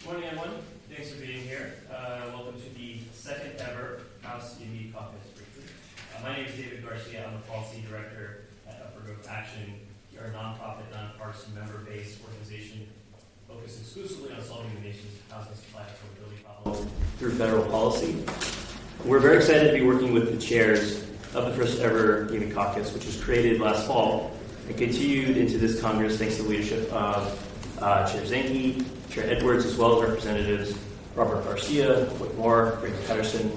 Good morning, everyone. Thanks for being here. Welcome to the second ever House YIMBY Caucus briefing. My name is David Garcia. I'm the Policy Director at Upper Growth Action. We are a nonprofit, nonpartisan, member-based organization focused exclusively on solving the nation's housing supply affordability problems through federal policy. We're very excited to be working with the chairs of the first ever YIMBY Caucus, which was created last fall and continued into this Congress thanks to the leadership of Chair Zenke, Chair Edwards, as well as Representatives Robert Garcia, Whit Moore, Priya Patterson,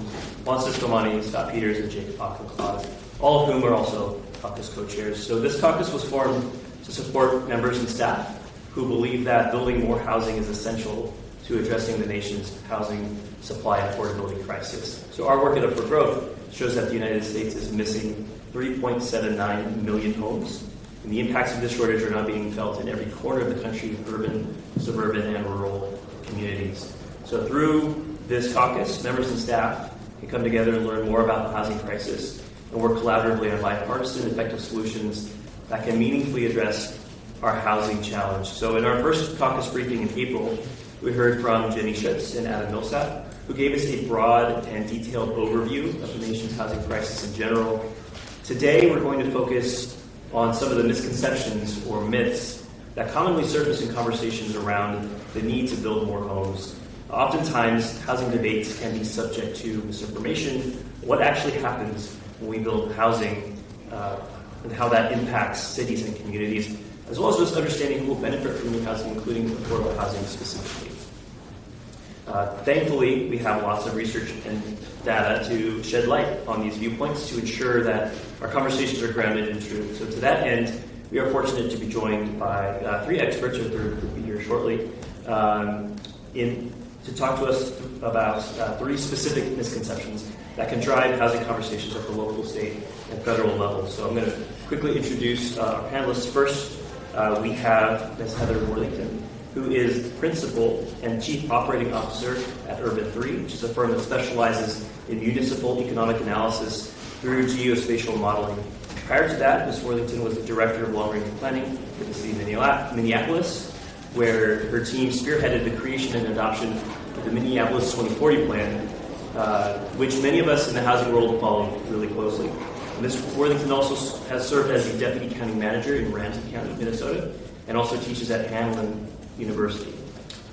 Juan Ciscomani, Scott Peters, and Jacob Claus, all of whom are also caucus co-chairs. So this caucus was formed to support members and staff who believe that building more housing is essential to addressing the nation's housing supply affordability crisis. So our work at Up for Growth shows that the United States is missing 3.79 million homes. And the impacts of this shortage are now being felt in every corner of the country, urban, suburban, and rural communities. So through this caucus, members and staff can come together and learn more about the housing crisis and work collaboratively on bipartisan, effective solutions that can meaningfully address our housing challenge. So in our first caucus briefing in April, we heard from Jenny Schutz and Adam Millsap, who gave us a broad and detailed overview of the nation's housing crisis in general. Today, we're going to focus on some of the misconceptions or myths that commonly surface in conversations around the need to build more homes. Oftentimes, housing debates can be subject to misinformation, what actually happens when we build housing, and how that impacts cities and communities, as well as just understanding who will benefit from new housing, including affordable housing specifically. Thankfully, we have lots of research and data to shed light on these viewpoints to ensure that our conversations are grounded in truth. So to that end, we are fortunate to be joined by three experts, who will be here shortly, to talk to us about three specific misconceptions that can drive housing conversations at the local, state, and federal level. So I'm going to quickly introduce our panelists. First, we have Ms. Heather Worthington, who is Principal and Chief Operating Officer at Urban 3, which is a firm that specializes in municipal economic analysis through geospatial modeling. Prior to that, Ms. Worthington was the Director of Long-Range Planning for the City of Minneapolis, where her team spearheaded the creation and adoption of the Minneapolis 2040 plan, which many of us in the housing world follow really closely. Ms. Worthington also has served as the Deputy County Manager in Ramsey County, Minnesota, and also teaches at Hamlin University.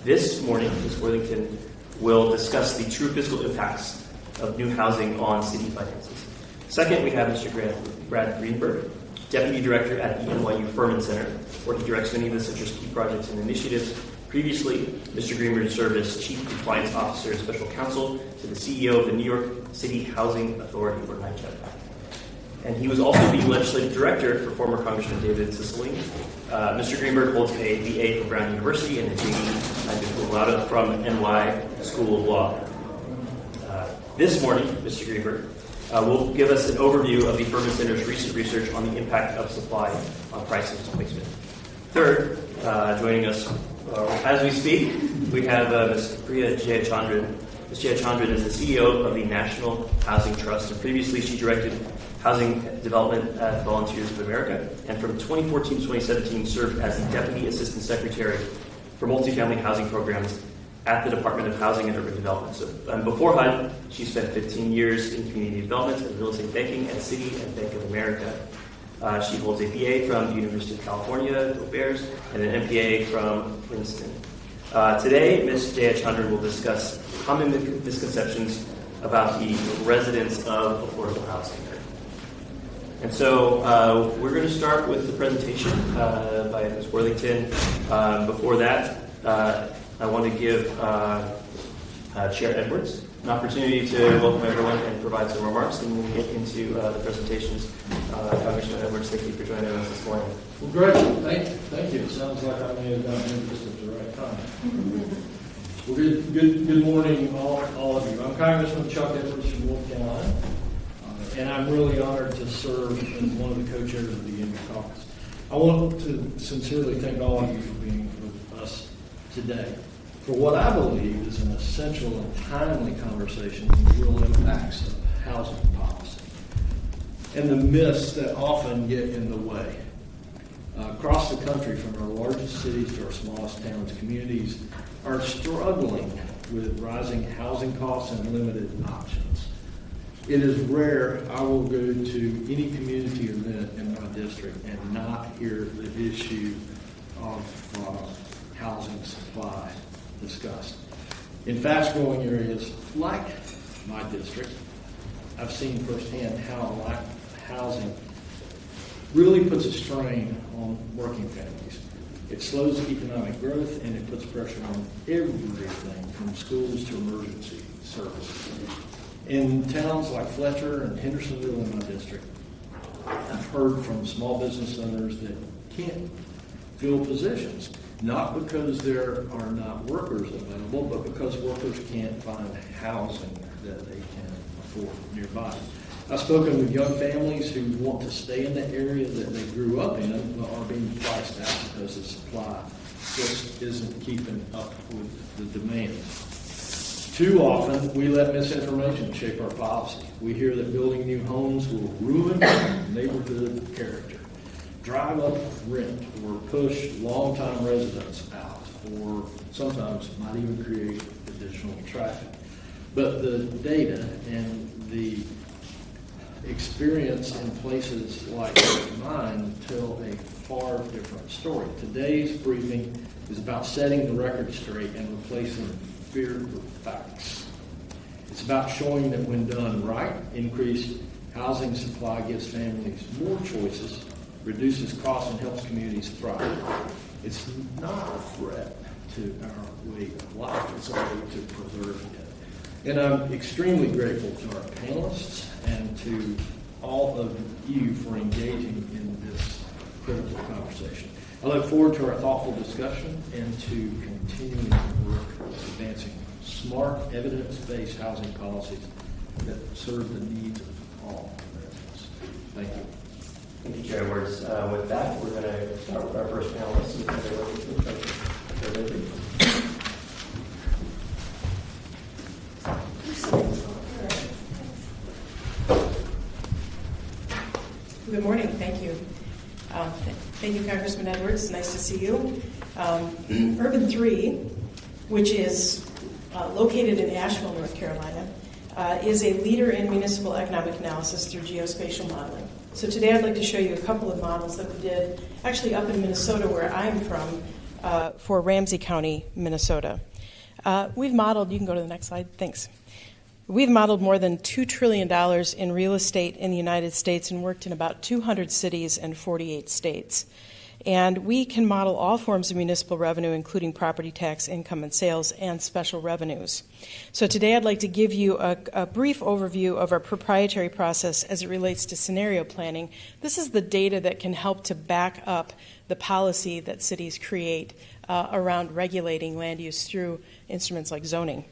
This morning, Ms. Worthington will discuss the true fiscal impacts of new housing on city finances. Second, we have Mr. Brad Greenberg, Deputy Director at the NYU Furman Center, where he directs many of the center's key projects and initiatives. Previously, Mr. Greenberg served as Chief Compliance Officer and Special Counsel to the CEO of the New York City Housing Authority, or NYCHA. And he was also the Legislative Director for former Congressman David Cicilline. Mr. Greenberg holds a BA from Brown University and a JD cum laude from NY School of Law. This morning, Mr. Greenberg will give us an overview of the Furman Center's recent research on the impact of supply on price and displacement. Third, joining us as we speak, we have Ms. Priya Jayachandran. Ms. Jayachandran is the CEO of the National Housing Trust, and previously she directed housing development at Volunteers of America, and from 2014 to 2017 served as the Deputy Assistant Secretary for Multifamily Housing Programs at the Department of Housing and Urban Development. So, before HUD, she spent 15 years in community development and real estate banking at Citi and Bank of America. She holds a BA from the University of California, Go Bears, and an MPA from Princeton. Today, Ms. Jayachandran will discuss common misconceptions about the residents of affordable housing. And so we're going to start with the presentation by Ms. Worthington. Before that, I want to give Chair Edwards an opportunity to welcome everyone and provide some remarks, and we'll get into the presentations. Congressman Edwards, thank you for joining us this morning. Well, great. Thank you. It sounds like I may have gotten into this at the right time. Well, good morning, all of you. I'm Congressman Chuck Edwards from North Carolina, and I'm really honored to serve as one of the co-chairs of the YIMBY Caucus. I want to sincerely thank all of you for being with us today for what I believe is an essential and timely conversation on the real impacts of housing policy and the myths that often get in the way. Across the country, from our largest cities to our smallest towns, communities are struggling with rising housing costs and limited options. It is rare I will go to any community event in my district and not hear the issue of housing supply discussed. In fast-growing areas like my district, I've seen firsthand how lack of housing really puts a strain on working families. It slows economic growth and it puts pressure on everything from schools to emergency services. In towns like Fletcher and Hendersonville in my district, I've heard from small business owners that can't fill positions, not because there are not workers available, but because workers can't find housing that they can afford nearby. I've spoken with young families who want to stay in the area that they grew up in, but are being priced out because the supply just isn't keeping up with the demand. Too often, we let misinformation shape our policy. We hear that building new homes will ruin neighborhood character, drive up rent, or push longtime residents out, or sometimes might even create additional traffic. But the data and the experience in places like mine tell a far different story. Today's briefing is about setting the record straight and replacing fear with facts. It's about showing that when done right, increased housing supply gives families more choices, reduces costs, and helps communities thrive. It's not a threat to our way of life, it's a way to preserve it. And I'm extremely grateful to our panelists and to all of you for engaging in this critical conversation. I look forward to our thoughtful discussion and to continuing the work of advancing smart, evidence-based housing policies that serve the needs of all Americans. Thank you. Thank you, Chair Edwards. With that, we're going to start with our first panelist. Good morning. Thank you. Thank you, Congressman Edwards. Nice to see you. Urban 3, which is located in Asheville, North Carolina, is a leader in municipal economic analysis through geospatial modeling. So today I'd like to show you a couple of models that we did actually up in Minnesota, where I'm from, for Ramsey County, Minnesota. We've modeled, you can go to the next slide, thanks. We've modeled more than $2 trillion in real estate in the United States and worked in about 200 cities and 48 states. And we can model all forms of municipal revenue, including property tax, income and sales, and special revenues. So today I'd like to give you a brief overview of our proprietary process as it relates to scenario planning. This is the data that can help to back up the policy that cities create around regulating land use through instruments like zoning.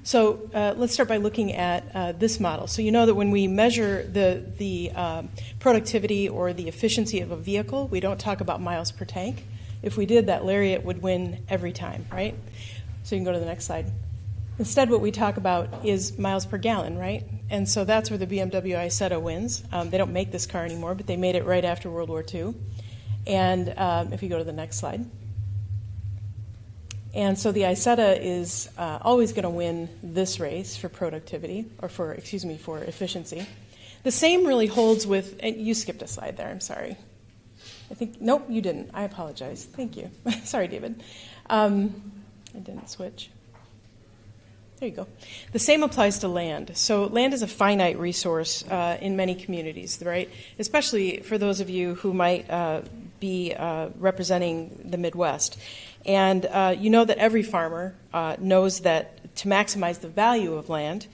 So let's start by looking at this model. So you know that when we measure the productivity or the efficiency of a vehicle, we don't talk about miles per tank. If we did, that Lariat would win every time, right? So you can go to the next slide. Instead, what we talk about is miles per gallon, right? And so that's where the BMW Isetta wins. They don't make this car anymore, but they made it right after World War II. And if you go to the next slide. And so the Isetta is always going to win this race for productivity, or for efficiency. The same really holds with, and you skipped a slide there, I'm sorry. Nope, you didn't. I apologize. Thank you. Sorry, David. I didn't switch. There you go. The same applies to land. So land is a finite resource in many communities, right? Especially for those of you who might be representing the Midwest. And you know that every farmer knows that to maximize the value of land,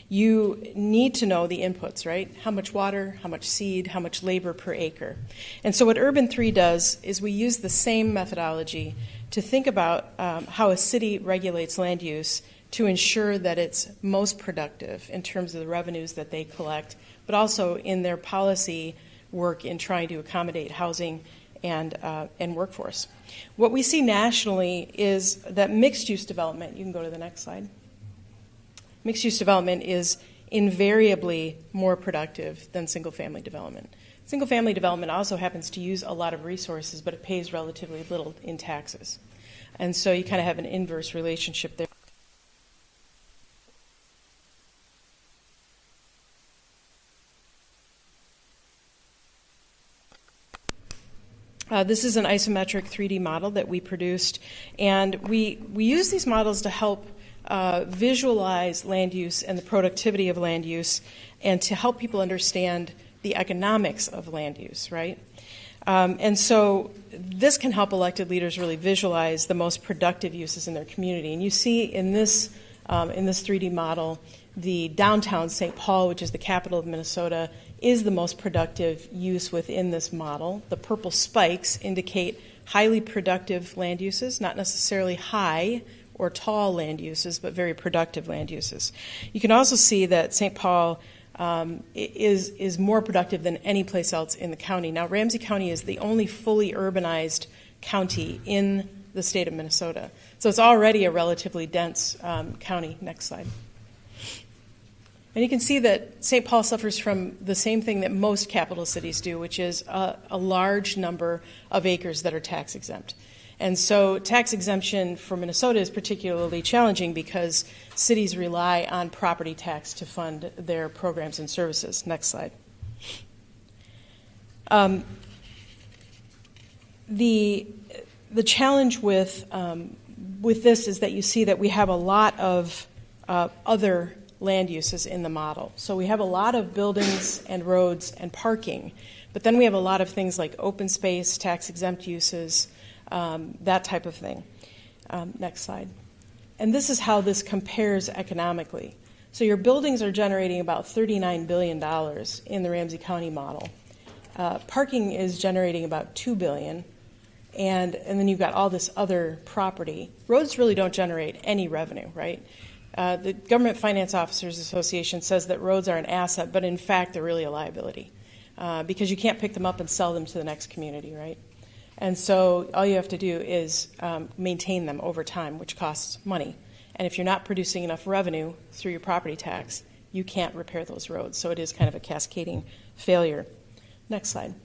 you need to know the inputs, right? How much water, how much seed, how much labor per acre. And so what Urban 3 does is we use the same methodology to think about how a city regulates land use to ensure that it's most productive in terms of the revenues that they collect, but also in their policy work in trying to accommodate housing and workforce. What we see nationally is that mixed-use development, you can go to the next slide, mixed-use development is invariably more productive than single-family development. Single-family development also happens to use a lot of resources, but it pays relatively little in taxes. And so you kind of have an inverse relationship there. This is an isometric 3D model that we produced, and we use these models to help visualize land use and the productivity of land use, and to help people understand the economics of land use, right? And so this can help elected leaders really visualize the most productive uses in their community. And you see in this 3D model, the downtown St. Paul, which is the capital of Minnesota, is the most productive use within this model. The purple spikes indicate highly productive land uses, not necessarily high or tall land uses, but very productive land uses. You can also see that St. Paul is more productive than any place else in the county. Now, Ramsey County is the only fully urbanized county in the state of Minnesota. So it's already a relatively dense county. Next slide. And you can see that St. Paul suffers from the same thing that most capital cities do, which is a large number of acres that are tax exempt. And so tax exemption for Minnesota is particularly challenging because cities rely on property tax to fund their programs and services. Next slide. The challenge with this is that you see that we have a lot of other land uses in the model. So we have a lot of buildings and roads and parking, but then we have a lot of things like open space, tax-exempt uses, that type of thing. Next slide. And this is how this compares economically. So your buildings are generating about $39 billion in the Ramsey County model. Parking is generating about $2 billion, and then you've got all this other property. Roads really don't generate any revenue, right? The Government Finance Officers Association says that roads are an asset, but in fact they're really a liability because you can't pick them up and sell them to the next community, right? And so all you have to do is maintain them over time, which costs money. And if you're not producing enough revenue through your property tax, you can't repair those roads. So it is kind of a cascading failure. Next slide.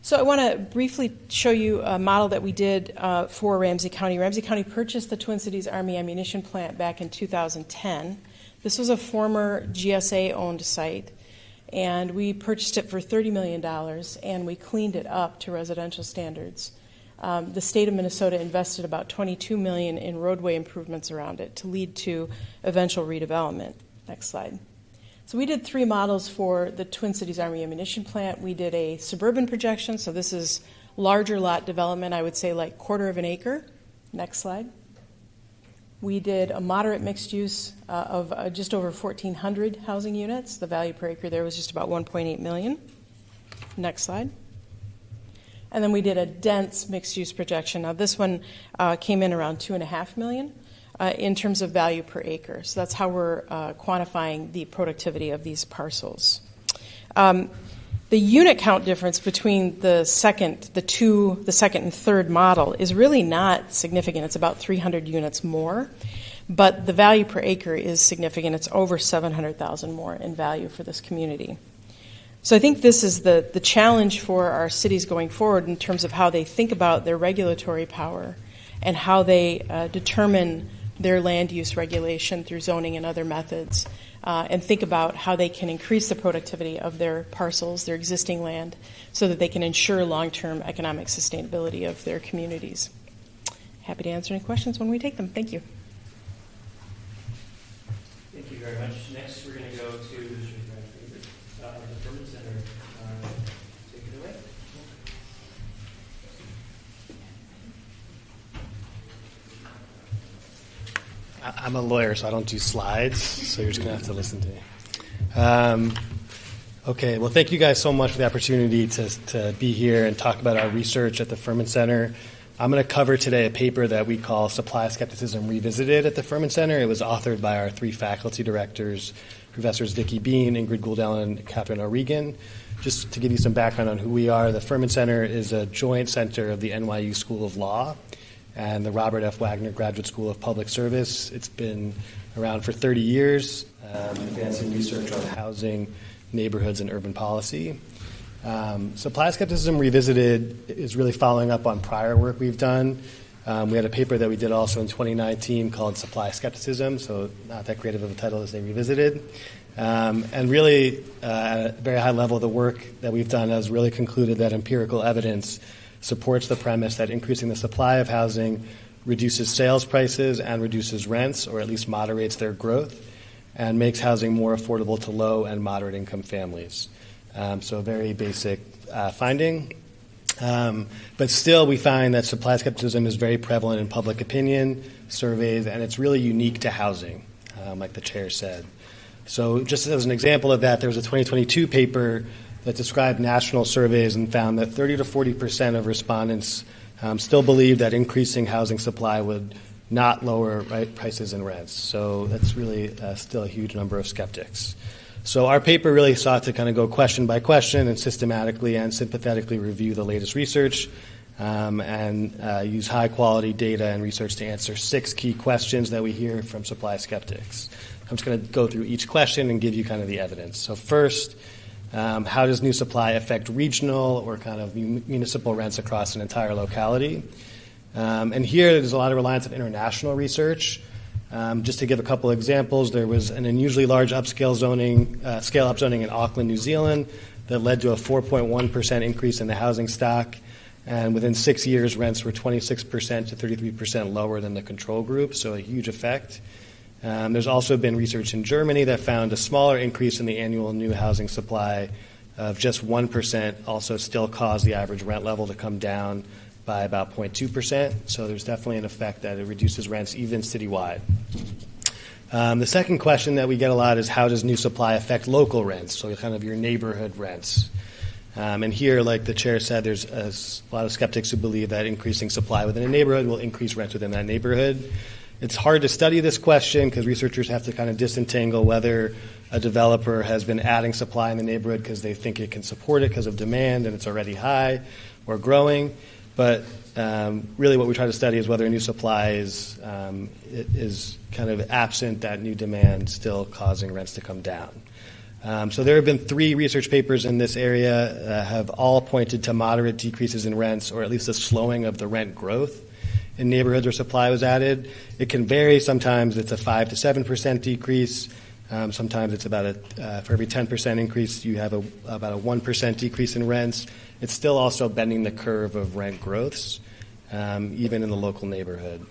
So I want to briefly show you a model that we did for Ramsey County. Ramsey County purchased the Twin Cities Army Ammunition Plant back in 2010. This was a former GSA-owned site, and we purchased it for $30 million, and we cleaned it up to residential standards. The state of Minnesota invested about $22 million in roadway improvements around it to lead to eventual redevelopment. Next slide. So we did 3 models for the Twin Cities Army Ammunition Plant. We did a suburban projection, so this is larger lot development, I would say like 1/4 of an acre. Next slide. We did a moderate mixed use of just over 1,400 housing units. The value per acre there was just about $1.8 million. Next slide. And then we did a dense mixed use projection. Now this one came in around $2.5 million. In terms of value per acre. So that's how we're quantifying the productivity of these parcels. The unit count difference between the second and third model is really not significant. It's about 300 units more, but the value per acre is significant. It's over $700,000 more in value for this community. So I think this is the challenge for our cities going forward in terms of how they think about their regulatory power and how they determine their land use regulation through zoning and other methods, and think about how they can increase the productivity of their parcels, their existing land, so that they can ensure long-term economic sustainability of their communities. Happy to answer any questions when we take them. Thank you. Thank you very much. Next, we're going to go to the Furman Center. Take it away. I'm a lawyer, so I don't do slides, so you're just going to have to listen to me. Okay, well, thank you guys so much for the opportunity to be here and talk about our research at the Furman Center. I'm going to cover today a paper that we call Supply Skepticism Revisited at the Furman Center. It was authored by our 3 faculty directors, Professors Vicki Bean, Ingrid Gouldell, and Catherine O'Regan. Just to give you some background on who we are, the Furman Center is a joint center of the NYU School of Law and the Robert F. Wagner Graduate School of Public Service. It's been around for 30 years, advancing research on housing, neighborhoods, and urban policy. Supply Skepticism Revisited is really following up on prior work we've done. We had a paper that we did also in 2019 called Supply Skepticism, so not that creative of a title as they revisited. And really, at a very high level, the work that we've done has really concluded that empirical evidence supports the premise that increasing the supply of housing reduces sales prices and reduces rents, or at least moderates their growth, and makes housing more affordable to low and moderate income families. So a very basic finding. But still, we find that supply skepticism is very prevalent in public opinion surveys, and it's really unique to housing, like the chair said. So just as an example of that, there was a 2022 paper that described national surveys and found that 30 to 40% of respondents still believe that increasing housing supply would not lower prices and rents. So that's really still a huge number of skeptics. So our paper really sought to kind of go question by question and systematically and sympathetically review the latest research and use high-quality data and research to answer 6 key questions that we hear from supply skeptics. I'm just going to go through each question and give you kind of the evidence. So first, how does new supply affect regional or kind of municipal rents across an entire locality? And here there's a lot of reliance on international research. Just to give a couple examples, there was an unusually large upscale zoning, scale-up zoning in Auckland, New Zealand, that led to a 4.1% increase in the housing stock. And within 6 years, rents were 26% to 33% lower than the control group, so a huge effect. There's also been research in Germany that found a smaller increase in the annual new housing supply of just 1% also still caused the average rent level to come down by about 0.2%. So there's definitely an effect that it reduces rents even citywide. The second question that we get a lot is how does new supply affect local rents, so kind of your neighborhood rents. And here, like the chair said, there's a lot of skeptics who believe that increasing supply within a neighborhood will increase rents within that neighborhood. It's hard to study this question because researchers have to kind of disentangle whether a developer has been adding supply in the neighborhood because they think it can support it because of demand and it's already high or growing. But really what we try to study is whether a new supply is kind of absent that new demand still causing rents to come down. So there have been 3 research papers in this area that have all pointed to moderate decreases in rents or at least a slowing of the rent growth in neighborhoods where supply was added. It can vary. Sometimes it's a 5 to 7% decrease. Sometimes it's about for every 10% increase, you have about a 1% decrease in rents. It's still also bending the curve of rent growths, even in the local neighborhood.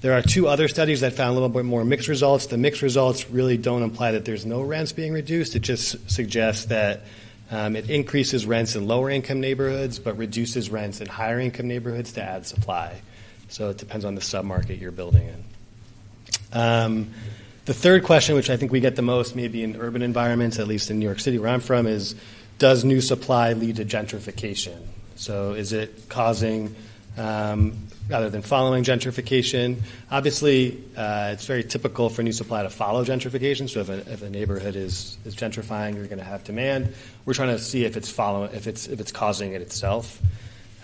There are 2 other studies that found a little bit more mixed results. The mixed results really don't imply that there's no rents being reduced. It just suggests that it increases rents in lower income neighborhoods, but reduces rents in higher income neighborhoods to add supply. So it depends on the submarket you're building in. The third question, which I think we get the most maybe in urban environments, at least in New York City where I'm from, is does new supply lead to gentrification? So is it causing, rather than following gentrification? Obviously, it's very typical for new supply to follow gentrification. So if a neighborhood is gentrifying, you're going to have demand. We're trying to see if it's causing it itself.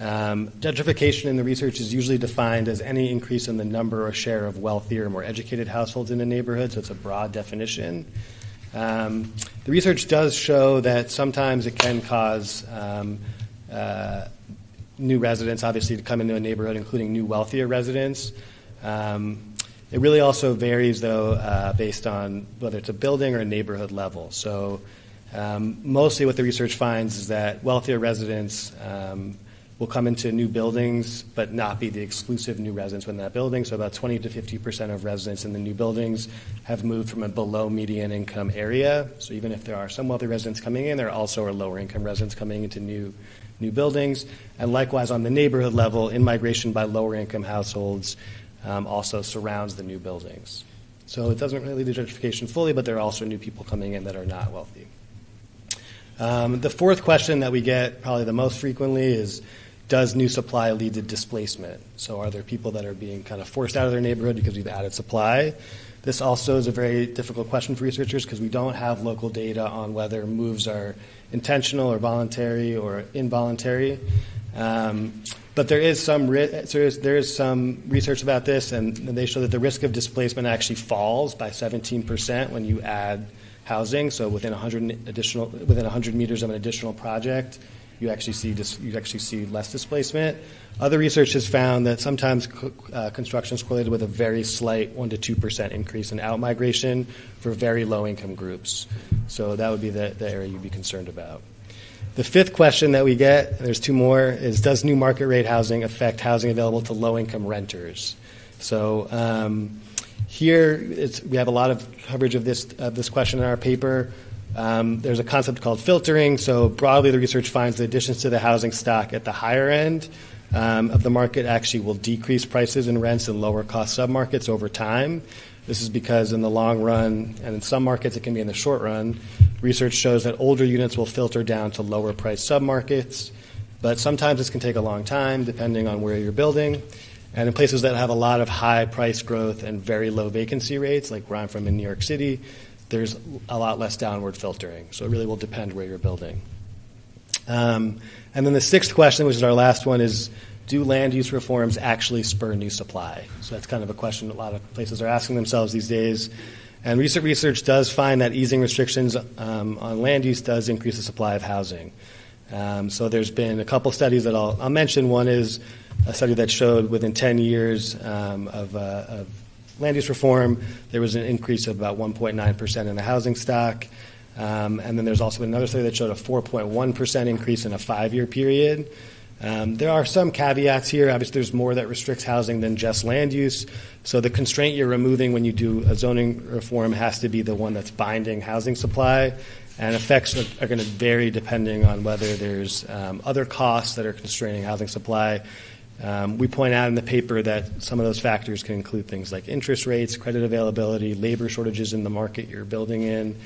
Gentrification in the research is usually defined as any increase in the number or share of wealthier, more educated households in a neighborhood, so it's a broad definition. The research does show that sometimes it can cause new residents, obviously, to come into a neighborhood, including new wealthier residents. It really also varies, though, based on whether it's a building or a neighborhood level. So mostly what the research finds is that wealthier residents will come into new buildings but not be the exclusive new residents within that building. So about 20 to 50% of residents in the new buildings have moved from a below median income area. So even if there are some wealthy residents coming in, there also are lower income residents coming into new buildings. And likewise on the neighborhood level, in-migration by lower income households also surrounds the new buildings. So it doesn't really do gentrification fully, but there are also new people coming in that are not wealthy. The fourth question that we get probably the most frequently is, does new supply lead to displacement? So are there people that are being kind of forced out of their neighborhood because we've added supply? This also is a very difficult question for researchers because we don't have local data on whether moves are intentional or voluntary or involuntary. But there is some research about this, and they show that the risk of displacement actually falls by 17% when you add housing. So within 100 meters of an additional project, you actually see less displacement. Other research has found that sometimes construction is correlated with a very slight 1% to 2% increase in outmigration for very low income groups. So that would be the area you'd be concerned about. The fifth question that we get, and there's two more, is does new market rate housing affect housing available to low income renters? So here we have a lot of coverage of this question in our paper. There's a concept called filtering. So broadly, the research finds that additions to the housing stock at the higher end of the market actually will decrease prices and rents in lower cost submarkets over time. This is because in the long run, and in some markets it can be in the short run, research shows that older units will filter down to lower price submarkets. But sometimes this can take a long time depending on where you're building. And in places that have a lot of high price growth and very low vacancy rates, like where I'm from in New York City, there's a lot less downward filtering. So it really will depend where you're building. And then the sixth question, which is our last one, is do land use reforms actually spur new supply? So that's kind of a question a lot of places are asking themselves these days. And recent research does find that easing restrictions on land use does increase the supply of housing. So there's been a couple studies that I'll mention. One is a study that showed within 10 years of land use reform, there was an increase of about 1.9% in the housing stock. And then there's also another study that showed a 4.1% increase in a 5-year period. There are some caveats here. Obviously, there's more that restricts housing than just land use. So the constraint you're removing when you do a zoning reform has to be the one that's binding housing supply. And effects are going to vary depending on whether there's other costs that are constraining housing supply. We point out in the paper that some of those factors can include things like interest rates, credit availability, labor shortages in the market you're building in,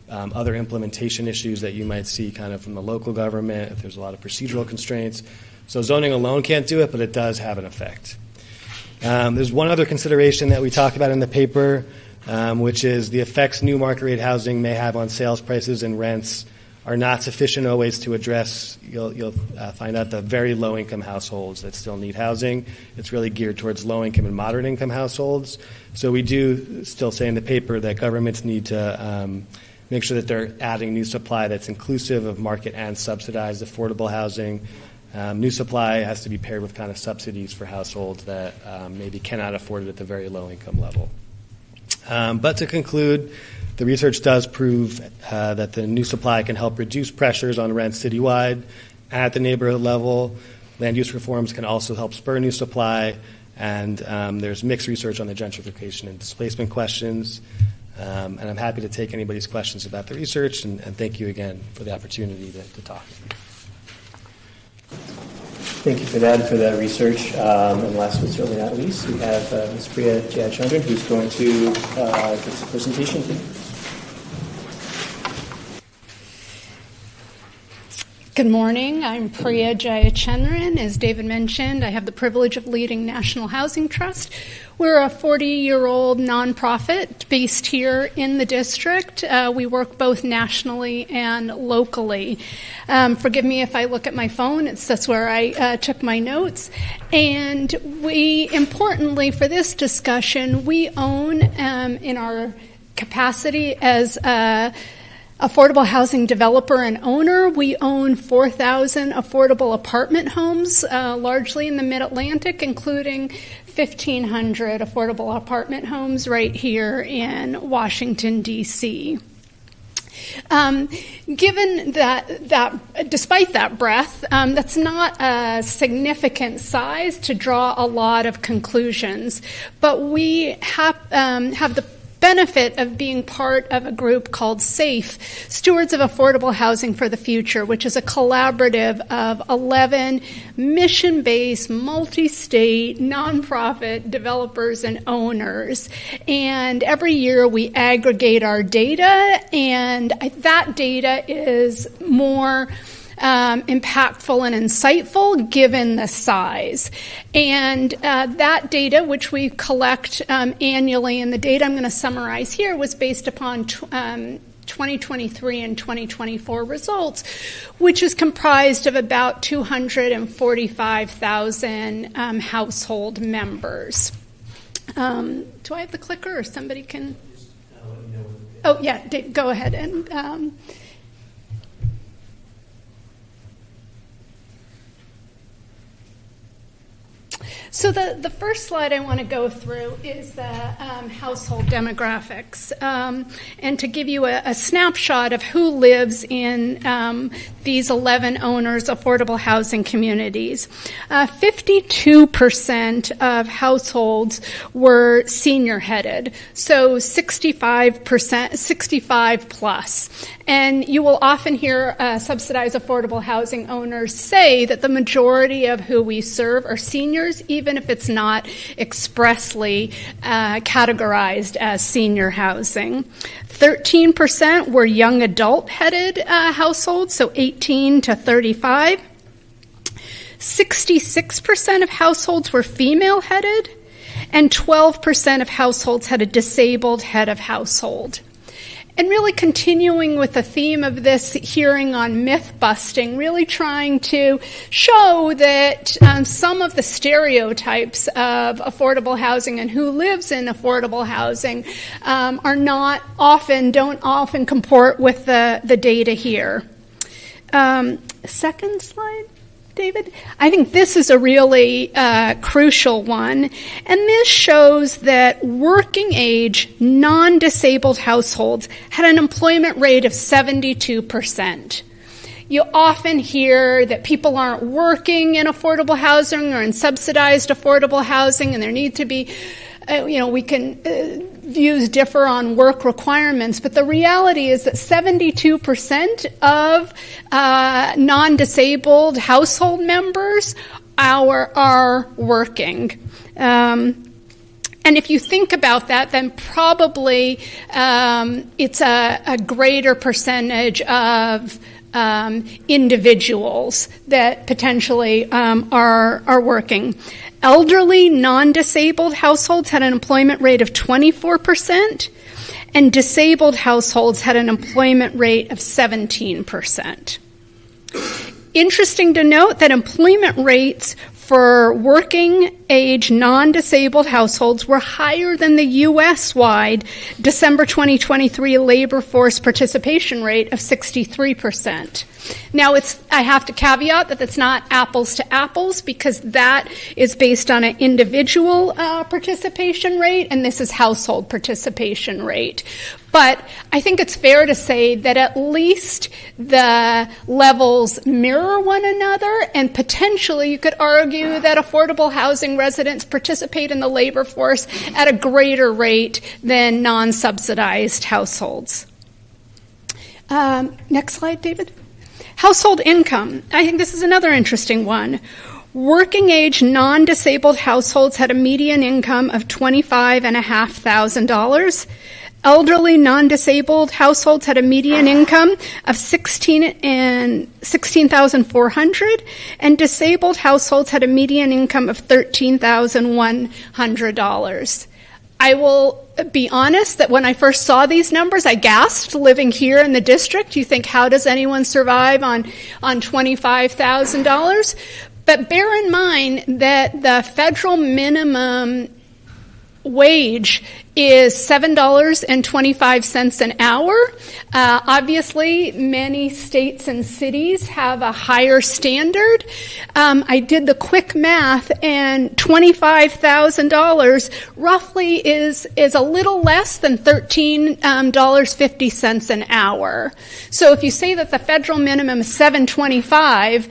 other implementation issues that you might see kind of from the local government, if there's a lot of procedural constraints. So zoning alone can't do it, but it does have an effect. There's one other consideration that we talk about in the paper, which is the effects new market rate housing may have on sales prices and rents are not sufficient always to address, you'll find out, the very low-income households that still need housing. It's really geared towards low-income and moderate-income households. So we do still say in the paper that governments need to make sure that they're adding new supply that's inclusive of market and subsidized affordable housing. New supply has to be paired with kind of subsidies for households that maybe cannot afford it at the very low-income level. But to conclude, the research does prove that the new supply can help reduce pressures on rents citywide at the neighborhood level. Land use reforms can also help spur new supply, and there's mixed research on the gentrification and displacement questions. And I'm happy to take anybody's questions about the research, and thank you again for the opportunity to talk. Thank you for that research. And last but certainly not least, we have Ms. Priya Jayachandran, who's going to give us a presentation. Good morning. I'm Priya Jayachandran. As David mentioned, I have the privilege of leading National Housing Trust. We're a 40-year-old nonprofit based here in the district. We work both nationally and locally. Forgive me if I look at my phone. That's where I took my notes. And we, importantly for this discussion, we own in our capacity as affordable housing developer and owner. We own 4,000 affordable apartment homes, largely in the Mid-Atlantic, including 1,500 affordable apartment homes right here in Washington, D.C. Given that despite that breadth, that's not a significant size to draw a lot of conclusions, but we have the benefit of being part of a group called SAFE, Stewards of Affordable Housing for the Future, which is a collaborative of 11 mission-based, multi-state, nonprofit developers and owners. And every year we aggregate our data, and that data is more impactful and insightful given the size. And that data, which we collect annually, and the data I'm going to summarize here was based upon 2023 and 2024 results, which is comprised of about 245,000 household members. Do I have the clicker, or somebody can? Oh, yeah, go ahead and... So the first slide I want to go through is the household demographics, and to give you a snapshot of who lives in these 11 owners' affordable housing communities. 52% of households were senior-headed, so 65 plus. And you will often hear subsidized affordable housing owners say that the majority of who we serve are seniors, even if it's not expressly categorized as senior housing. 13% were young adult-headed households, so 18 to 35. 66% of households were female-headed, and 12% of households had a disabled head of household. And really continuing with the theme of this hearing on myth-busting, really trying to show that some of the stereotypes of affordable housing and who lives in affordable housing don't often comport with the data here. Second slide, David? I think this is a really crucial one, and this shows that working age, non-disabled households had an employment rate of 72%. You often hear that people aren't working in affordable housing or in subsidized affordable housing, and there need to be views differ on work requirements, but the reality is that 72% of non-disabled household members are working. And if you think about that, then probably it's a greater percentage of individuals that potentially are working. Elderly, non-disabled households had an employment rate of 24%, and disabled households had an employment rate of 17%. Interesting to note that employment rates for working-age non-disabled households were higher than the U.S.-wide December 2023 labor force participation rate of 63%. Now, I have to caveat that it's not apples to apples, because that is based on an individual participation rate, and this is household participation rate. But I think it's fair to say that at least the levels mirror one another, and potentially you could argue that affordable housing residents participate in the labor force at a greater rate than non-subsidized households. Next slide, David. Household income. I think this is another interesting one. Working-age non-disabled households had a median income of $25,500. Elderly non-disabled households had a median income of $16,400, and disabled households had a median income of $13,100. I will be honest that when I first saw these numbers, I gasped. Living here in the district, you think, how does anyone survive on $25,000? But bear in mind that the federal minimum wage is $7.25 an hour. Obviously, many states and cities have a higher standard. I did the quick math, and $25,000 roughly is a little less than $13.50 an hour. So if you say that the federal minimum is $7.25,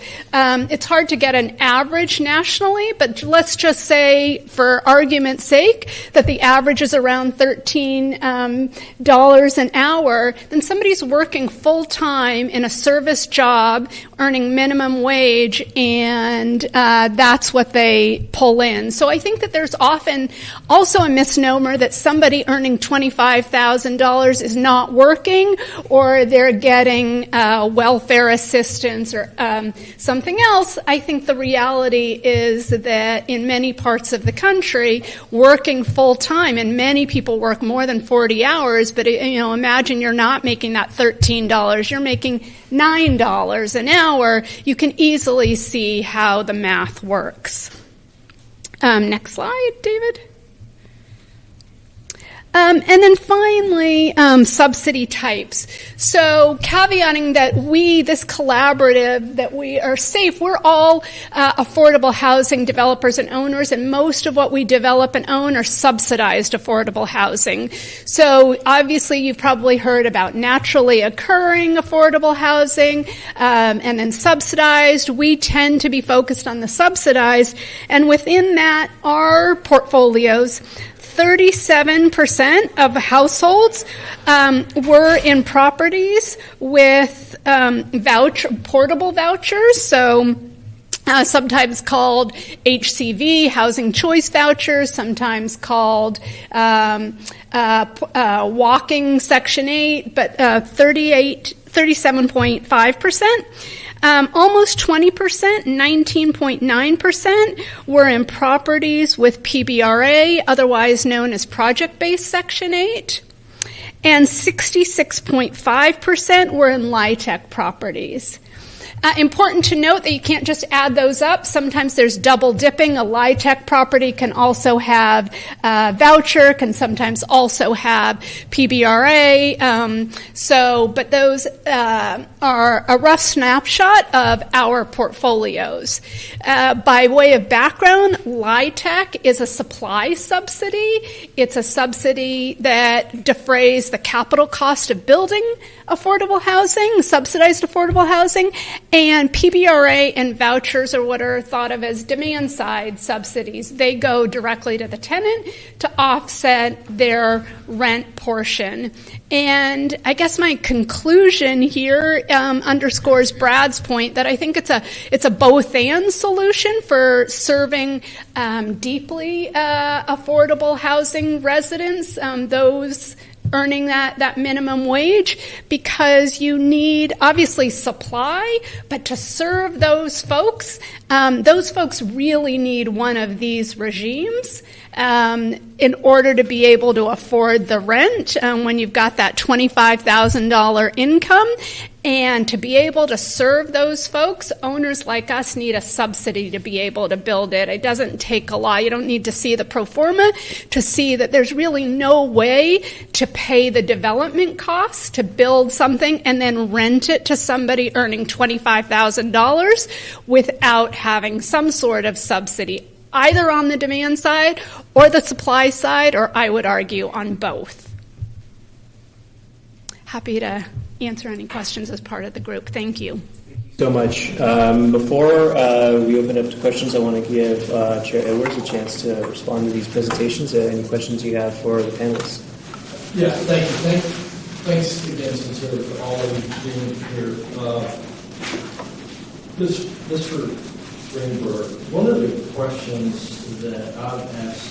it's hard to get an average nationally, but let's just say, for argument's sake, that the average is around $13 an hour, then somebody's working full-time in a service job, earning minimum wage, and that's what they pull in. So I think that there's often also a misnomer that somebody earning $25,000 is not working, or they're getting welfare assistance or something else. I think the reality is that in many parts of the country, working full-time, and many people work more than 40 hours, but imagine you're not making that $13, you're making $9 an hour. You can easily see how the math works. Next slide, David. And then finally, subsidy types. So caveating that this collaborative, that we are safe, we're all affordable housing developers and owners, and most of what we develop and own are subsidized affordable housing. So obviously you've probably heard about naturally occurring affordable housing, and then subsidized. We tend to be focused on the subsidized, and within that are portfolios. 37% of households were in properties with portable vouchers, so sometimes called HCV, housing choice vouchers, sometimes called walking Section 8, but 37.5%. Almost 20%, 19.9%, were in properties with PBRA, otherwise known as project-based Section 8, and 66.5% were in LIHTC properties. Important to note that you can't just add those up. Sometimes there's double dipping. A LIHTC property can also have voucher, can sometimes also have PBRA. But those are a rough snapshot of our portfolios. By way of background, LIHTC is a supply subsidy. It's a subsidy that defrays the capital cost of building affordable housing, subsidized affordable housing, and PBRA and vouchers are what are thought of as demand-side subsidies. They go directly to the tenant to offset their rent portion. And I guess my conclusion here underscores Brad's point that I think it's a both-and solution for serving deeply affordable housing residents, those earning that minimum wage, because you need obviously supply, but to serve those folks really need one of these regimes in order to be able to afford the rent when you've got that $25,000 income. And to be able to serve those folks, owners like us need a subsidy to be able to build it. It doesn't take a lot. You don't need to see the pro forma to see that there's really no way to pay the development costs to build something and then rent it to somebody earning $25,000 without having some sort of subsidy, either on the demand side or the supply side, or I would argue on both. Happy to answer any questions as part of the group. Thank you. So much. Before we open up to questions, I want to give Chair Edwards a chance to respond to these presentations. Any questions you have for the panelists? Yeah, thank you. Thanks again, sincerely, for all of you being here. This for Greensburg. One of the questions that I've asked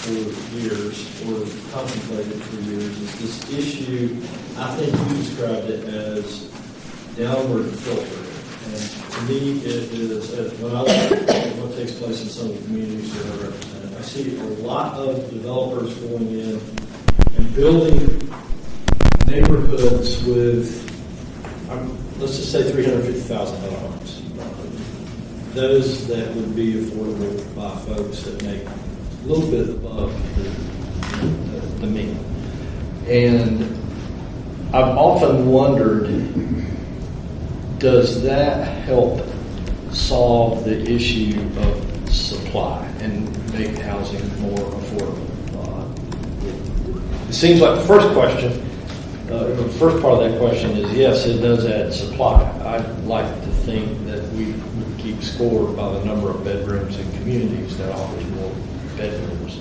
for years, or contemplated for years, is this issue. I think you described it as downward filtering. And to me, it is, when I look at what takes place in some of the communities that I represent, I see a lot of developers going in and building neighborhoods with, let's just say, $350,000 homes. Those that would be affordable by folks that make a little bit above the to me. And I've often wondered, does that help solve the issue of supply and make housing more affordable? It seems like the first question, the first part of that question is yes, it does add supply. I'd like to think that we would keep score by the number of bedrooms in communities that offers more bedrooms.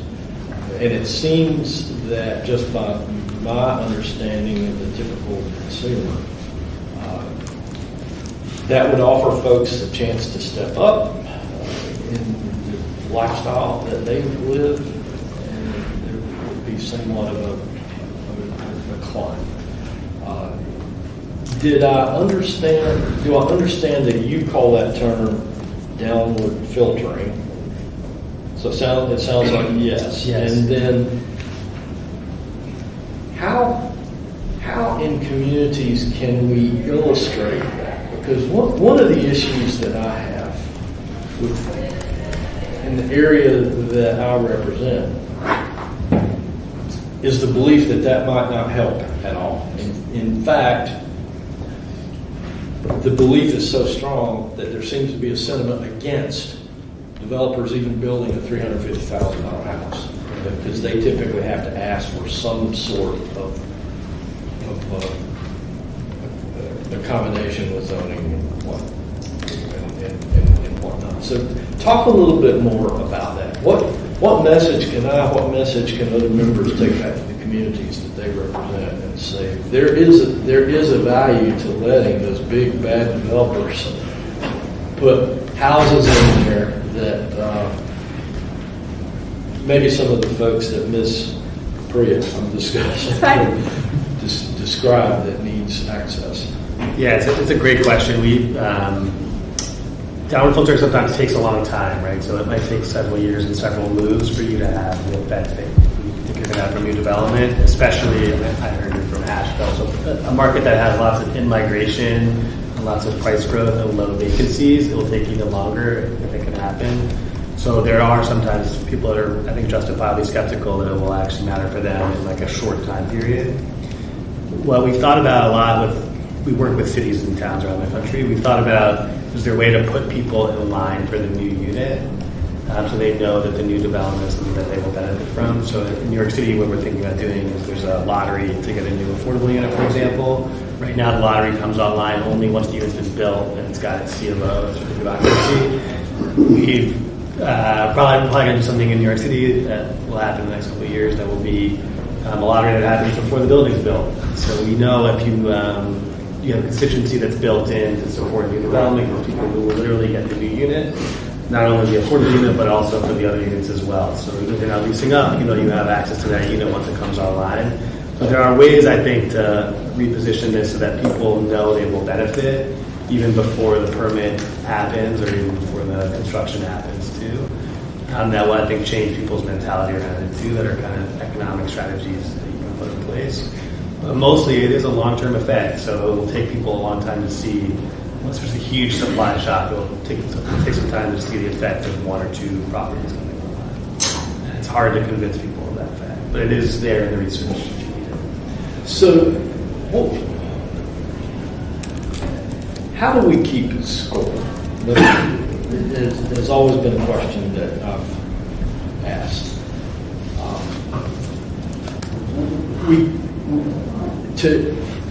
And it seems that just by my understanding of the typical consumer, that would offer folks a chance to step up in the lifestyle that they live, and there would be somewhat of a climb. Do I understand that you call that term downward filtering? So it sounds like yes. And then how in communities can we illustrate that? Because one of the issues that I have in the area that I represent is the belief that might not help at all. In fact, the belief is so strong that there seems to be a sentiment against developers even building a $350,000 house, because they typically have to ask for some sort of accommodation with zoning and whatnot. So talk a little bit more about that. What message can other members take back to the communities that they represent and say there is a value to letting those big bad developers put houses in there that maybe some of the folks that Ms. Priya from discussion described that needs access? Yeah, it's a great question. Downward filtering sometimes takes a long time, right? So it might take several years and several moves for you to have the effect that you're going to have from new development, especially, I heard it from Asheville, so a market that has lots of in-migration, and lots of price growth and low vacancies. It will take even longer if it can happen. So there are sometimes people that are, I think, justifiably skeptical that it will actually matter for them in like a short time period. What we've thought about a lot we work with cities and towns around the country. We've thought about, is there a way to put people in line for the new unit so they know that the new development is something that they will benefit from? So in New York City, what we're thinking about doing is there's a lottery to get a new affordable unit, for example. Right now, the lottery comes online only once the unit's been built and it's got its CMO, certificate of occupancy. We've probably going to do something in New York City that will happen in the next couple of years that will be a lottery that happens before the building's built. So we know if you have a constituency that's built in to support new development, those people who will literally get the new unit, not only the affordable unit, but also for the other units as well. So even if they're not leasing up, you have access to that unit once it comes online. But there are ways, I think, to reposition this so that people know they will benefit even before the permit happens or even before the construction happens too. That will, I think, change people's mentality around it too, that are kind of economic strategies that you can put in place. Mostly it is a long-term effect, so it will take people a long time to see. Unless there's a huge supply shock, it will take some time to see the effect of one or two properties coming online. And it's hard to convince people of that fact, but it is there in the research. So, how do we keep score? There's always been a question that I've asked.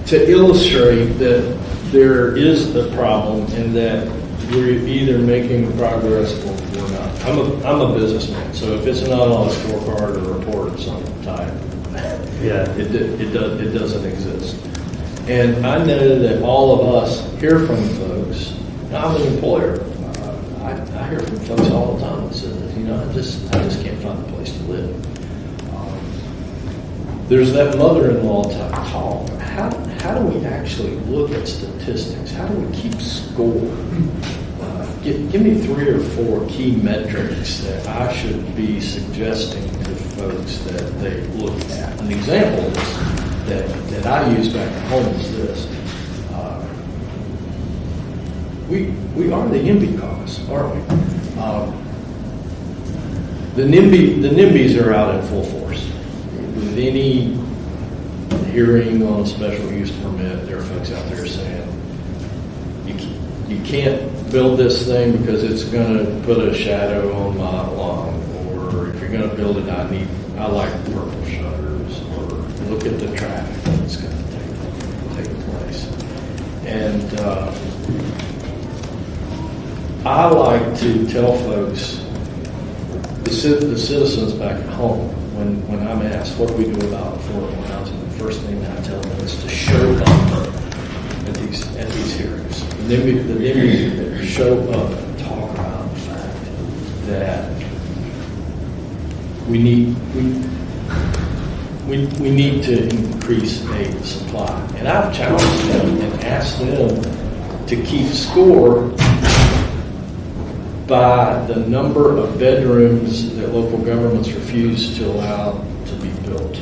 To illustrate that there is a problem and that we're either making progress or we're not. I'm a businessman, so if it's not on a scorecard or report of some type, it doesn't exist. And I know that all of us hear from folks. I'm an employer. I hear from folks all the time that says, I just can't find a place to live. There's that mother-in-law type call. How do we actually look at statistics? How do we keep score? Give me 3 or 4 key metrics that I should be suggesting to folks that they look at. An example that I use back at home is this. We are the YIMBY Caucus, aren't we? The NIMBYs are out in full force. with any hearing on a special use permit, there are folks out there saying, you can't build this thing because it's going to put a shadow on my lawn, or if you're going to build it, I like purple shutters, or look at the traffic that's going to take place. And I like to tell folks, the citizens back at home, when I'm asked what do we do about affordable housing, the first thing that I tell them is to show up at these hearings. The NIMBY show up and talk about the fact that we need to increase a supply. And I've challenged them and asked them to keep score by the number of bedrooms that local governments refuse to allow to be built.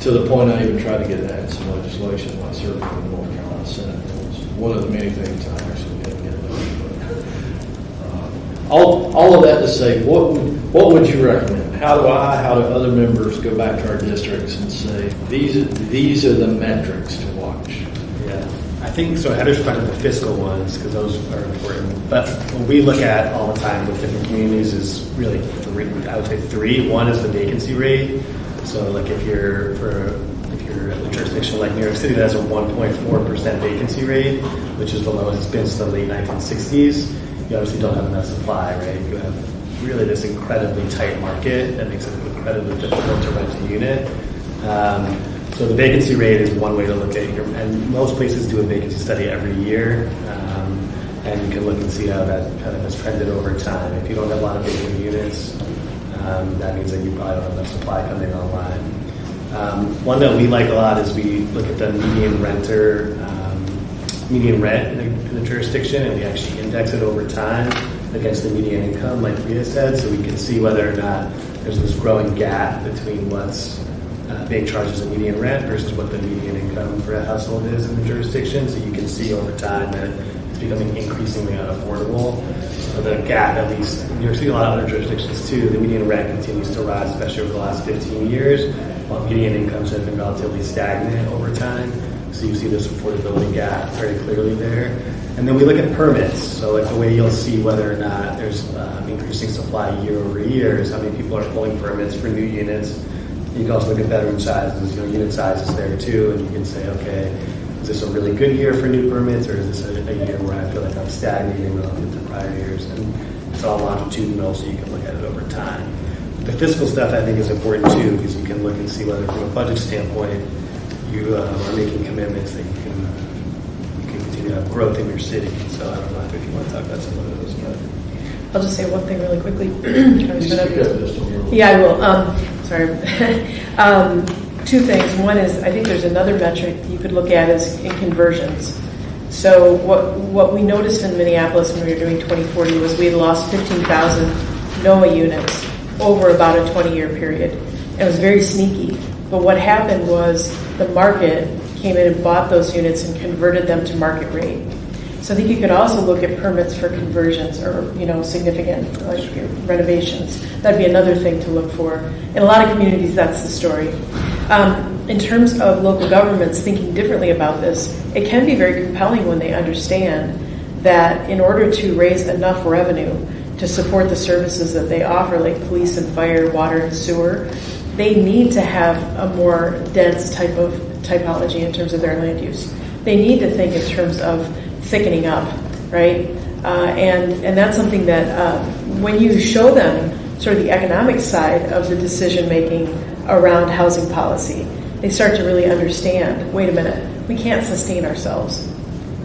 To the point I even tried to get that in some legislation when I served in the North Carolina Senate. It was one of the many things I actually didn't get done. All of that to say, what would you recommend? How do other members go back to our districts and say, these are the metrics to watch? Yeah, I think so. Heather's talking about the fiscal ones because those are important. But what we look at all the time with different communities is really three. I would say three. One is the vacancy rate. So, like if you're a jurisdiction like New York City that has a 1.4% vacancy rate, which is the lowest it's been since the late 1960s, you obviously don't have enough supply, right? You have really this incredibly tight market that makes it incredibly difficult to rent a unit. So the vacancy rate is one way to look at it, and most places do a vacancy study every year, and you can look and see how that kind of has trended over time. If you don't have a lot of vacant units, that means that you probably don't have enough supply coming online. One that we like a lot is we look at the median rent in a jurisdiction, and we actually index it over time against the median income, like Priya said, so we can see whether or not there's this growing gap between what's being charged as a median rent versus what the median income for a household is in the jurisdiction. So you can see over time that it's becoming increasingly unaffordable. So the gap, at least in New York City, a lot of other jurisdictions too, the median rent continues to rise, especially over the last 15 years, while median incomes have been relatively stagnant over time. So you see this affordability gap very clearly there. And then we look at permits. So like the way you'll see whether or not there's increasing supply year over year is how many people are pulling permits for new units. You can also look at bedroom sizes, unit sizes there too, and you can say, okay, is this a really good year for new permits, or is this a year where I feel like I'm stagnating relative to prior years? And it's all longitudinal, so you can look at it over time. The fiscal stuff I think is important too, because you can look and see whether from a budget standpoint you are making commitments that you can continue to have growth in your city. So I don't know if you want to talk about some of those. But I'll just say one thing really quickly. Yeah, I will. Sorry. Two things. One is I think there's another metric you could look at is in conversions. So what we noticed in Minneapolis when we were doing 2040 was we had lost 15,000 NOAA units over about a 20-year period. It was very sneaky. But what happened was the market came in and bought those units and converted them to market rate. So I think you could also look at permits for conversions or, significant like renovations. That'd be another thing to look for. In a lot of communities, that's the story. In terms of local governments thinking differently about this, it can be very compelling when they understand that in order to raise enough revenue to support the services that they offer, like police and fire, water and sewer, they need to have a more dense type of typology in terms of their land use. They need to think in terms of thickening up, right? And that's something that when you show them sort of the economic side of the decision making around housing policy, they start to really understand, wait a minute, we can't sustain ourselves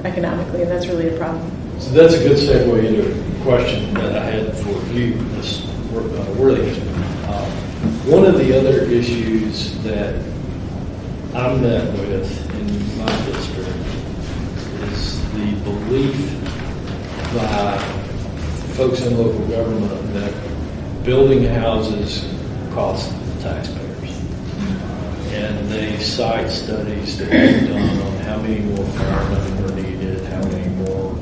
economically, and that's really a problem. So that's a good segue into a question that I had for you, Ms. Worthington. One of the other issues that I met with in my district is the belief by folks in local government that building houses costs taxpayers. And they cite studies that have been done on how many more firemen are needed, how many more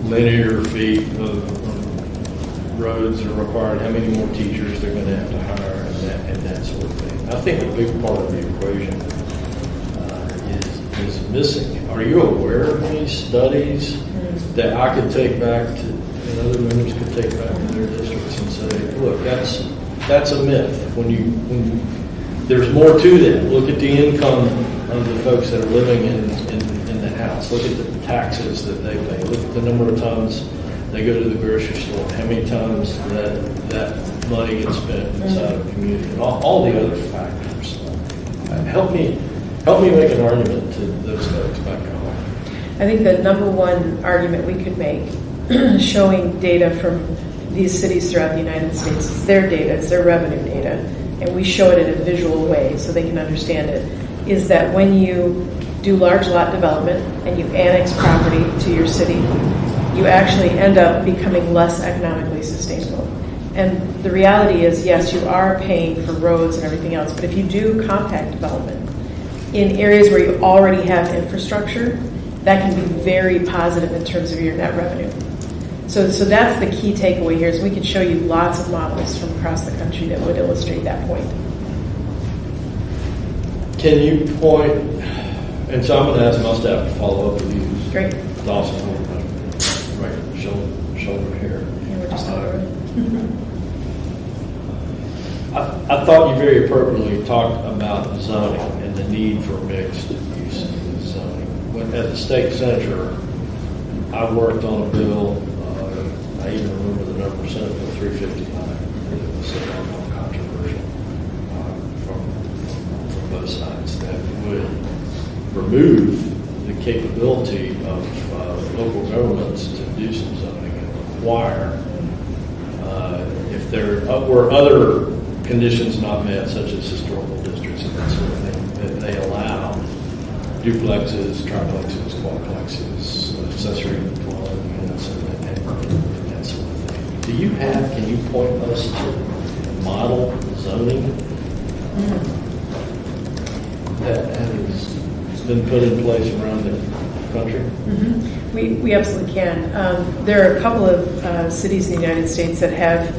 linear feet of roads are required, how many more teachers they're going to have to hire, and and that sort of thing. I think a big part of the equation is missing. Are you aware of any studies that I could take back to, and other members could take back to their districts and say, look, that's a myth. When there's more to that. Look at the income of the folks that are living in the house. Look at the taxes that they pay. Look at the number of times they go to the grocery store. How many times that money gets spent inside of the community, and all the other factors. Help me make an argument to those folks back at home. I think the number one argument we could make, showing data from these cities throughout the United States, it's their data, it's their revenue data, and we show it in a visual way so they can understand it, is that when you do large lot development and you annex property to your city, you actually end up becoming less economically sustainable. And the reality is, yes, you are paying for roads and everything else, but if you do compact development in areas where you already have infrastructure, that can be very positive in terms of your net revenue. So that's the key takeaway here, is we can show you lots of models from across the country that would illustrate that point. Can you point, and so I'm going to ask my staff to follow up with you. Great. Dawson, right, shoulder here. Yeah, we're just over it. I thought you very appropriately talked about zoning and the need for mixed use zoning. As a state senator, I worked on a bill, I even remember the number, Senate Bill 359. It was controversial from both sides, that would remove the capability of local governments to do some zoning and require, if there were other conditions not met, such as historical districts and that sort of thing, that they allow duplexes, triplexes, quadplexes, accessory dwelling units, and that sort of thing. Can you point us to model zoning that has been put in place around the country? Mm-hmm. We absolutely can. There are a couple of cities in the United States that have,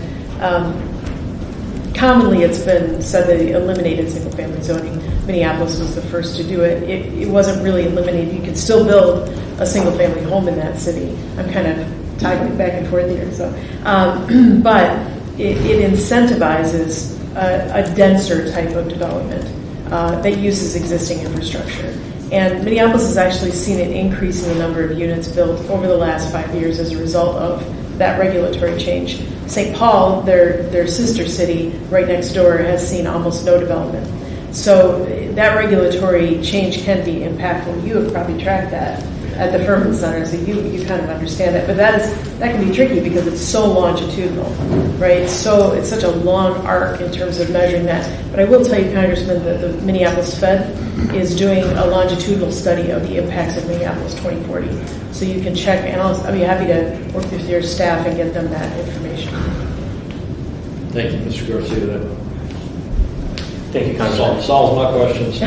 commonly it's been said that they eliminated single-family zoning. Minneapolis was the first to do it. It wasn't really eliminated. You could still build a single-family home in that city. I'm kind of toggling back and forth here. But it incentivizes a denser type of development that uses existing infrastructure. And Minneapolis has actually seen an increase in the number of units built over the last 5 years as a result of that regulatory change. St. Paul, their sister city right next door, has seen almost no development. So that regulatory change can be impactful. You have probably tracked that at the Furman Center, so you kind of understand it. But that can be tricky because it's so longitudinal, right? So it's such a long arc in terms of measuring that. But I will tell you, Congressman, that the Minneapolis Fed is doing a longitudinal study of the impacts of Minneapolis 2040. So you can check, and I'll be happy to work with your staff and get them that information. Thank you, Mr. Garcia. Thank you, Congressman. Solves my questions.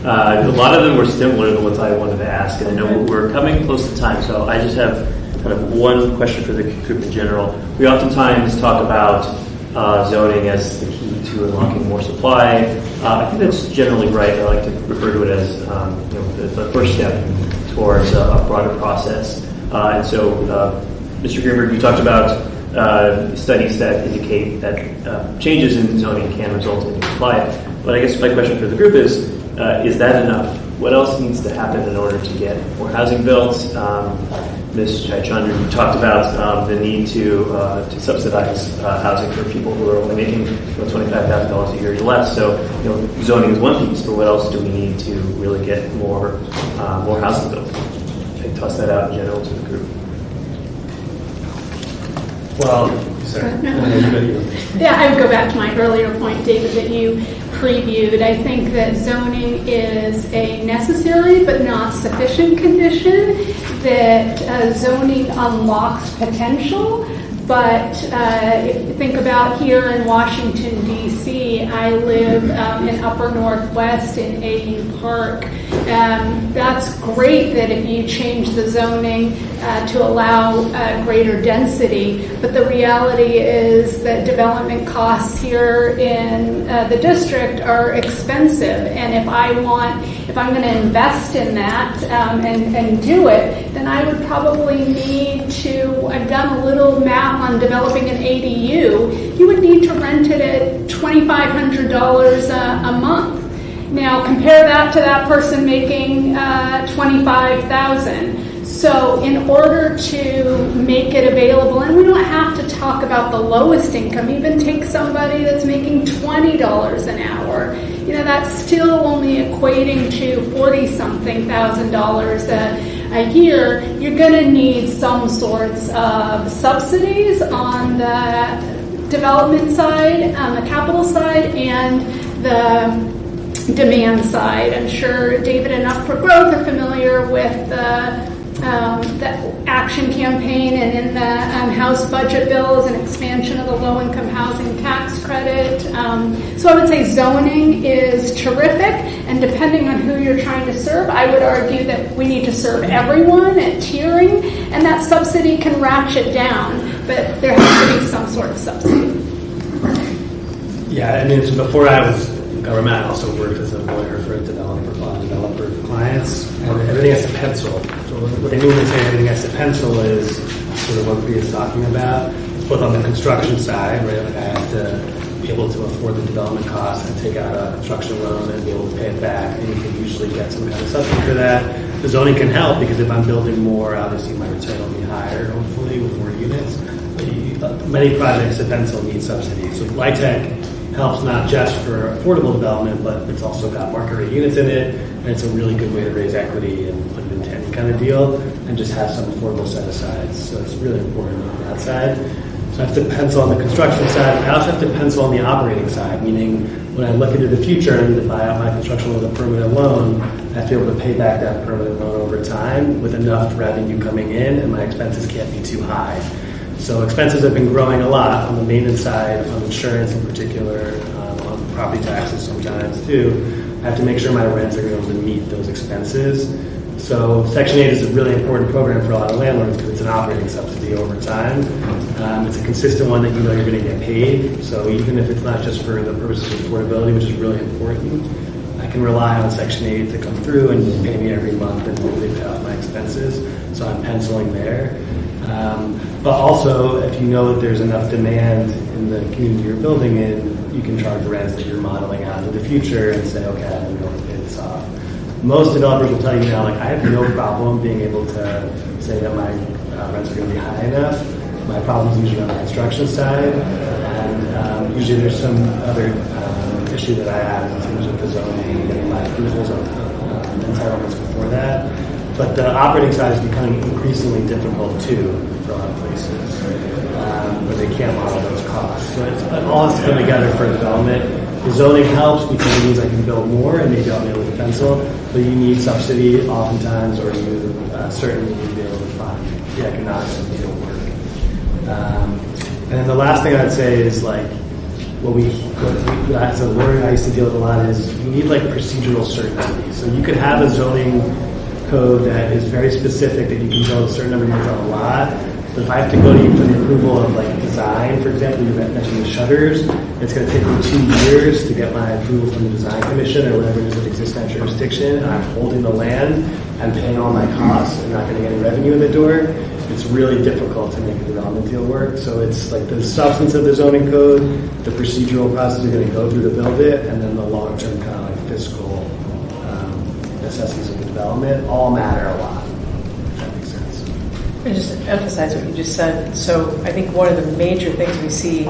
A lot of them were similar to what I wanted to ask, and I know we're coming close to time, so I just have kind of one question for the group in general. We oftentimes talk about zoning as the key to unlocking more supply. I think that's generally right. I like to refer to it as the first step towards a broader process. And so, Mr. Greenberg, you talked about studies that indicate that changes in zoning can result in supply. But I guess my question for the group is that enough? What else needs to happen in order to get more housing built? Ms. Jayachandran, you talked about the need to subsidize housing for people who are only making $25,000 a year or less. So, zoning is one piece, but what else do we need to really get more housing built? I toss that out in general to the group. Well, sorry. Yeah, I would go back to my earlier point, David, that you previewed. I think that zoning is a necessary but not sufficient condition, that zoning unlocks potential, But think about here in Washington, D.C., I live in Upper Northwest in AU Park. That's great that if you change the zoning to allow greater density, but the reality is that development costs here in the district are expensive, and if I'm going to invest in that and do it, then I would probably need to, I've done a little math on developing an ADU, you would need to rent it at $2,500 a month. Now compare that to that person making $25,000. So in order to make it available, and we don't have to talk about the lowest income, even take somebody that's making $20 an hour, that's still only equating to $40-something thousand a year. You're going to need some sorts of subsidies on the development side, on the capital side, and the demand side. I'm sure David and Up for Growth are familiar with the action campaign, and in the House budget bill is an expansion of the low-income housing tax credit. So I would say zoning is terrific, and depending on who you're trying to serve, I would argue that we need to serve everyone at tiering, and that subsidy can ratchet down, but there has to be some sort of subsidy. Yeah, I mean, so before I was in government, I also worked as a lawyer for a developer clients, and everything has to pencil. So what they mean when they say everything has to pencil is sort of what Priya is talking about. It's both on the construction side, right? Like I have to be able to afford the development costs and take out a construction loan and be able to pay it back, and you can usually get some kind of subsidy for that. The zoning can help because if I'm building more, obviously my return will be higher, hopefully, with more units. Many projects at pencil need subsidies. So LIHTC helps not just for affordable development, but it's also got market rate units in it, and it's a really good way to raise equity and put it into any kind of deal, and just have some affordable set-asides. So it's really important on that side. So I have to pencil on the construction side. I also have to pencil on the operating side, meaning when I look into the future and to buy out my construction with a permanent loan, I have to be able to pay back that permanent loan over time with enough revenue coming in, and my expenses can't be too high. So expenses have been growing a lot on the maintenance side, on insurance in particular, on property taxes sometimes too. I have to make sure my rents are able to meet those expenses. So Section 8 is a really important program for a lot of landlords because it's an operating subsidy over time. It's a consistent one that you know you're going to get paid. So even if it's not just for the purposes of affordability, which is really important, I can rely on Section 8 to come through and pay me every month and hopefully pay off my expenses. So I'm penciling there. But also, if you know that there's enough demand in the community you're building in, you can charge rents that you're modeling out into the future and say, okay, I'm going to be able to pay this off. Most developers will tell you now, like, I have no problem being able to say that my rents are going to be high enough. My problem is usually on the construction side, and usually there's some other issue that I have in terms of the zoning and getting my approvals of entitlements before that. But the operating side is becoming increasingly difficult too for a lot of places where they can't model those costs. So it all has to come together for development. The zoning helps because it means I can build more and maybe I'll be able to pencil, but you need subsidy oftentimes, or you certainly need to be able to find the economics to make it work. And then the last thing I'd say is like, as a lawyer I used to deal with a lot is you need like procedural certainty. So you could have a zoning code that is very specific that you can build a certain number of units on a lot. But if I have to go to you for the approval of like design, for example, you mentioned the shutters, it's going to take me 2 years to get my approval from the design commission or whatever it is that exists in that jurisdiction, and I'm holding the land and paying all my costs and not going to get any revenue in the door. It's really difficult to make a development deal work. So it's like the substance of the zoning code, the procedural process you're going to go through to build it, and then the long-term kind of like fiscal necessities of the development all matter a lot, if that makes sense. I just emphasize what you just said. So I think one of the major things we see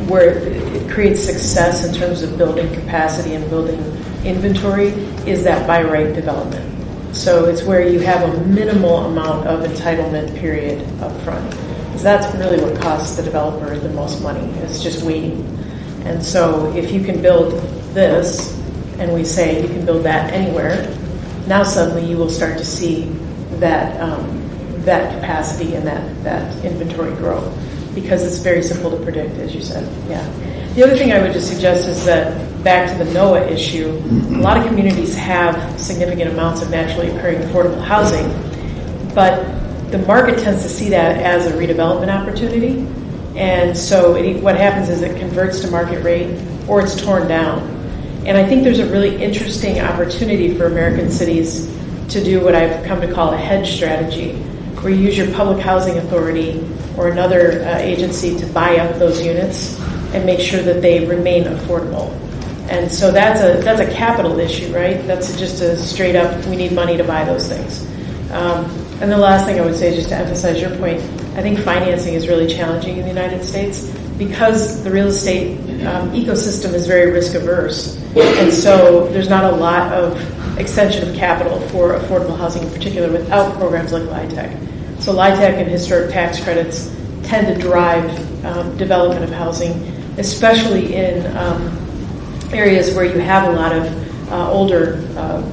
where it creates success in terms of building capacity and building inventory is that by right development. So it's where you have a minimal amount of entitlement period up front. Because that's really what costs the developer the most money, is just waiting. And so if you can build this, and we say you can build that anywhere, now suddenly you will start to see that that capacity and that inventory grow. because it's very simple to predict, as you said. Yeah. The other thing I would just suggest is that back to the NOAA issue, a lot of communities have significant amounts of naturally occurring affordable housing, but the market tends to see that as a redevelopment opportunity. And so what happens is it converts to market rate or it's torn down. And I think there's a really interesting opportunity for American cities to do what I've come to call a hedge strategy, where you use your public housing authority or another agency to buy up those units and make sure that they remain affordable. And so that's a capital issue, right? That's just a straight up, we need money to buy those things. And the last thing I would say is just to emphasize your point, I think financing is really challenging in the United States because the real estate ecosystem is very risk averse. And so there's not a lot of extension of capital for affordable housing in particular without programs like LIHTC. So LIHTC and historic tax credits tend to drive development of housing, especially in areas where you have a lot of older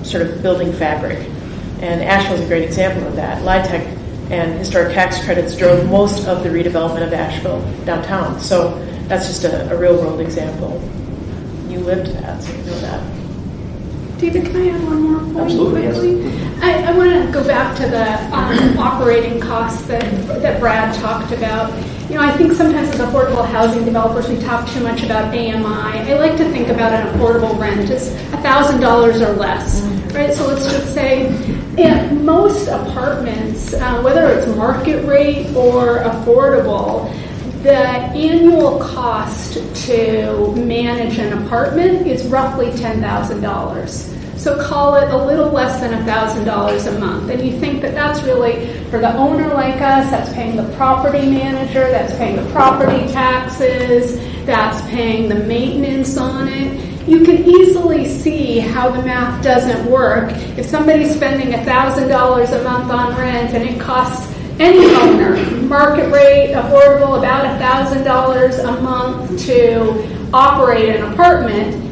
sort of building fabric. And Asheville's a great example of that. LIHTC and historic tax credits drove most of the redevelopment of Asheville downtown. So that's just a real-world example. You lived that, so you know that. David, can I add one more point Absolutely, quickly? yes. I want to go back to the operating costs that Brad talked about. You know, I think sometimes as affordable housing developers, we talk too much about AMI. I like to think about an affordable rent as $1,000 or less, right? So let's just say in most apartments, whether it's market rate or affordable, the annual cost to manage an apartment is roughly $10,000. So call it a little less than $1,000 a month. And you think that that's really, for the owner like us, that's paying the property manager, that's paying the property taxes, that's paying the maintenance on it. You can easily see how the math doesn't work. If somebody's spending $1,000 a month on rent and it costs any owner, market rate, affordable, about $1,000 a month to operate an apartment,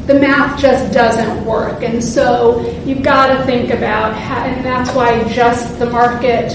the math just doesn't work. And so you've got to think about how, and that's why just the market,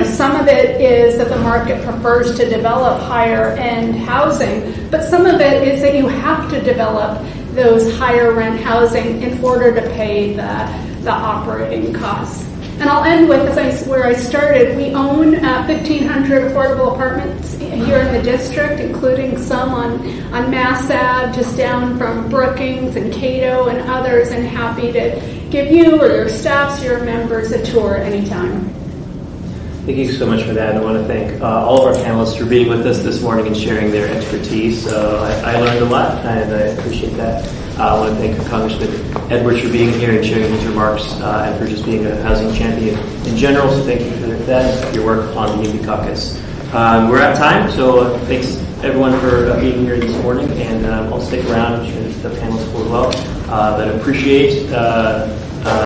some of it is that the market prefers to develop higher end housing, but some of it is that you have to develop those higher rent housing in order to pay the operating costs. And I'll end with where I started. We own 1,500 affordable apartments here in the district, including some on Mass Ave, just down from Brookings and Cato and others, and happy to give you or your staffs, your members, a tour anytime. Thank you so much for that. I want to thank all of our panelists for being with us this morning and sharing their expertise. I learned a lot, and I appreciate that. I want to thank Congressman Edwards for being here and sharing his remarks and for just being a housing champion in general. So thank you for that and your work on the YIMBY Caucus. We're out of time, so thanks everyone for being here this morning, and I'll stick around and share the panelists as well. But appreciate